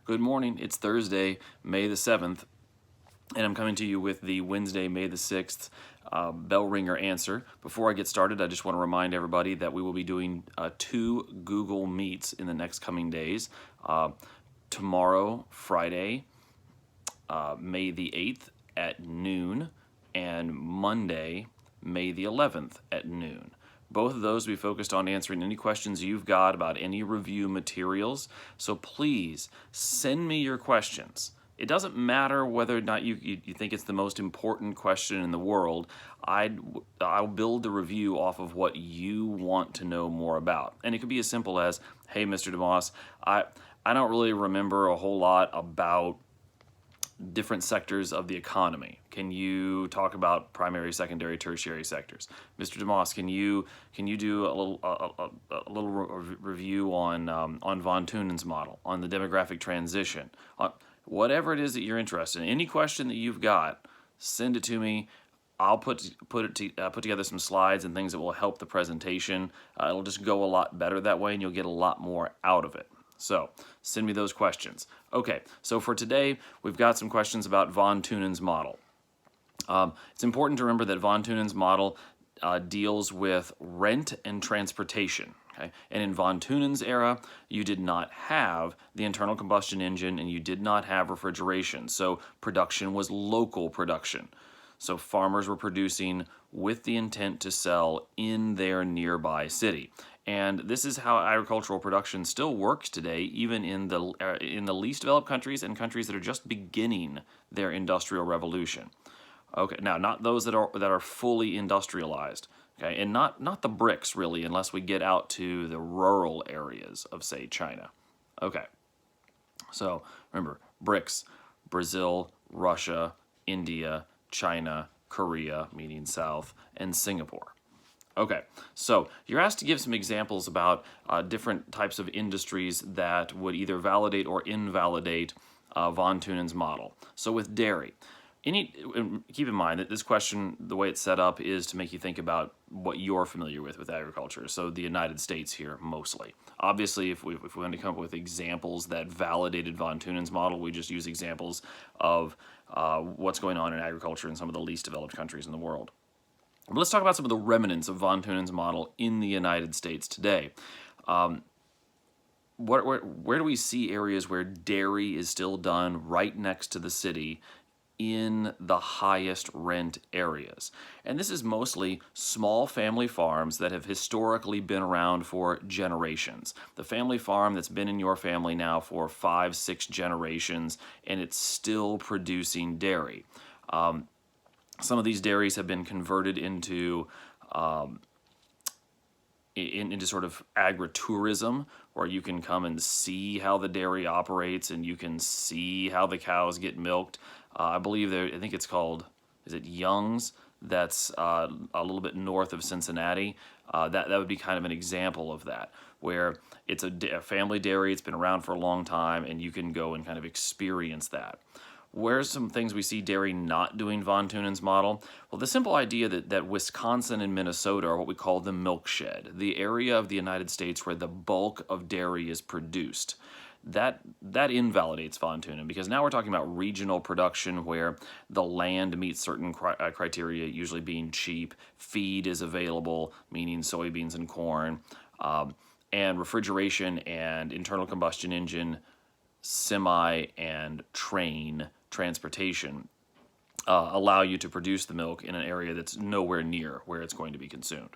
Good morning. It's Thursday, May the 7th, and I'm coming to you with the Wednesday, May the 6th bell ringer answer. Before I get started, I just want to remind everybody that we will be doing 2 Google Meets in the next coming days. Tomorrow, Friday, May the 8th at noon, and Monday, May the 11th at noon. Both of those will be focused on answering any questions you've got about any review materials. So please send me your questions. It doesn't matter whether or not you think it's the most important question in the world. I'll build the review off of what you want to know more about. And it could be as simple as, hey, Mr. DeMoss, I don't really remember a whole lot about different sectors of the economy. Can you talk about primary, secondary, tertiary sectors? Mr. DeMoss, can you do a little review on von Thunen's model, on the demographic transition, whatever it is that you're interested in? Any question that you've got, send it to me. I'll put together some slides and things that will help the presentation. It'll just go a lot better that way, and you'll get a lot more out of it. So send me those questions. Okay, so for today, we've got some questions about von Thunen's model. It's important to remember that von Thunen's model deals with rent and transportation. Okay? And in von Thunen's era, you did not have the internal combustion engine and you did not have refrigeration. So production was local production. So farmers were producing with the intent to sell in their nearby city. And this is how agricultural production still works today, even in the least developed countries and countries that are just beginning their industrial revolution. Okay, now not those that are fully industrialized, okay, and not the BRICS really, unless we get out to the rural areas of, say, China. Okay, so remember, BRICS: Brazil, Russia, India, China, Korea, meaning South, and Singapore. Okay, so you're asked to give some examples about different types of industries that would either validate or invalidate von Thunen's model. So with dairy, keep in mind that this question, the way it's set up, is to make you think about what you're familiar with agriculture. So the United States here, mostly. Obviously, if we want to come up with examples that validated von Thunen's model, we just use examples of what's going on in agriculture in some of the least developed countries in the world. But let's talk about some of the remnants of von Thunen's model in the United States today. Where do we see areas where dairy is still done right next to the city in the highest rent areas? And this is mostly small family farms that have historically been around for generations. The family farm that's been in your family now for 5, 6 generations, and it's still producing dairy. Some of these dairies have been converted into sort of agritourism, where you can come and see how the dairy operates and you can see how the cows get milked. I think it's called, is it Young's? That's a little bit north of Cincinnati. That would be kind of an example of that, where it's a family dairy. It's been around for a long time, and you can go and kind of experience that. Where's some things we see dairy not doing von Thunen's model? Well, the simple idea that Wisconsin and Minnesota are what we call the milk shed, the area of the United States where the bulk of dairy is produced. That invalidates von Thunen, because now we're talking about regional production where the land meets certain criteria, usually being cheap, feed is available, meaning soybeans and corn, and refrigeration and internal combustion engine, semi and train transportation allow you to produce the milk in an area that's nowhere near where it's going to be consumed.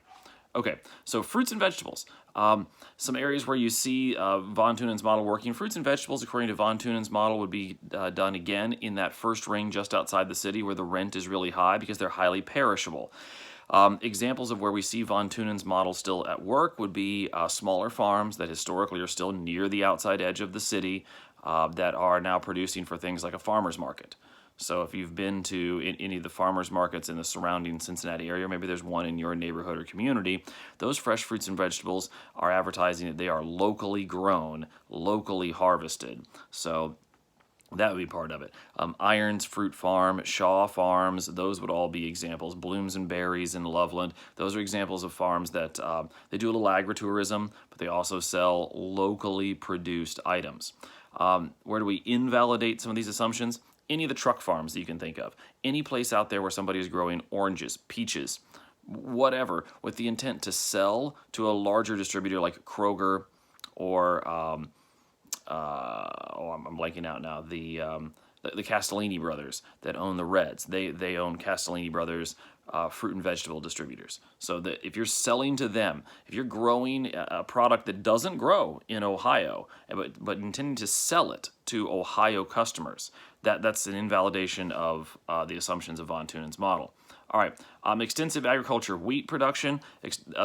Okay, so fruits and vegetables. Some areas where you see von Thunen's model working. Fruits and vegetables, according to von Thunen's model, would be done again in that first ring just outside the city where the rent is really high because they're highly perishable. Examples of where we see von Thunen's model still at work would be smaller farms that historically are still near the outside edge of the city that are now producing for things like a farmer's market. So if you've been to any of the farmers markets in the surrounding Cincinnati area, maybe there's one in your neighborhood or community, those fresh fruits and vegetables are advertising that they are locally grown, locally harvested. So that would be part of it. Irons Fruit Farm, Shaw Farms, those would all be examples. Blooms and Berries in Loveland, those are examples of farms that they do a little agritourism, but they also sell locally produced items. Where do we invalidate some of these assumptions? Any of the truck farms that you can think of. Any place out there where somebody is growing oranges, peaches, whatever, with the intent to sell to a larger distributor like Kroger or, I'm blanking out now, the Castellini brothers that own the Reds. They own Castellini brothers fruit and vegetable distributors. So that if you're selling to them, if you're growing a product that doesn't grow in Ohio, but intending to sell it to Ohio customers, that's an invalidation of the assumptions of von Thunen's model. All right, extensive agriculture wheat production.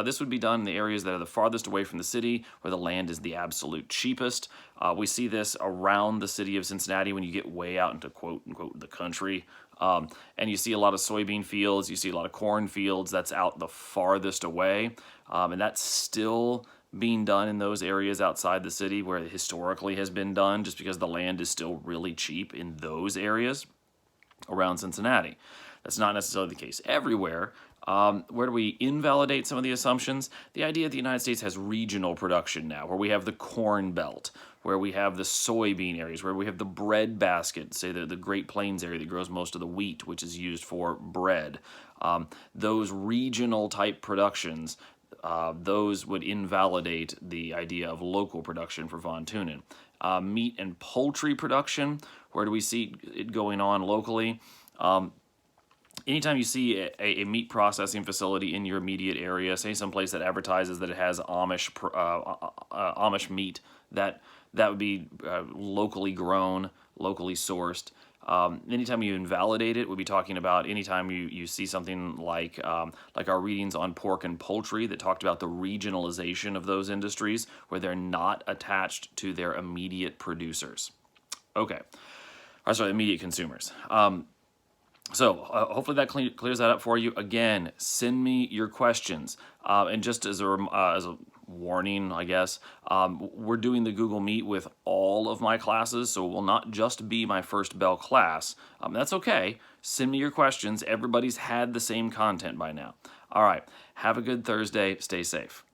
This would be done in the areas that are the farthest away from the city, where the land is the absolute cheapest. We see this around the city of Cincinnati when you get way out into quote unquote the country. And you see a lot of soybean fields, you see a lot of corn fields. That's out the farthest away. And that's still being done in those areas outside the city where it historically has been done, just because the land is still really cheap in those areas around Cincinnati. That's not necessarily the case everywhere. Where do we invalidate some of the assumptions? The idea that the United States has regional production now, where we have the Corn Belt, where we have the soybean areas, where we have the bread basket, say the Great Plains area that grows most of the wheat, which is used for bread. Those regional type productions, those would invalidate the idea of local production for von Thunen. Meat and poultry production, where do we see it going on locally? Anytime you see a meat processing facility in your immediate area, say someplace that advertises that it has Amish meat, that would be locally grown, locally sourced. Anytime you invalidate it, we'll be talking about anytime you see something like our readings on pork and poultry that talked about the regionalization of those industries, where they're not attached to their immediate producers. Okay, or sorry, immediate consumers. So hopefully that clears that up for you. Again, send me your questions. And just as a warning, I guess, we're doing the Google Meet with all of my classes, so it will not just be my first Bell class. That's okay. Send me your questions. Everybody's had the same content by now. All right. Have a good Thursday. Stay safe.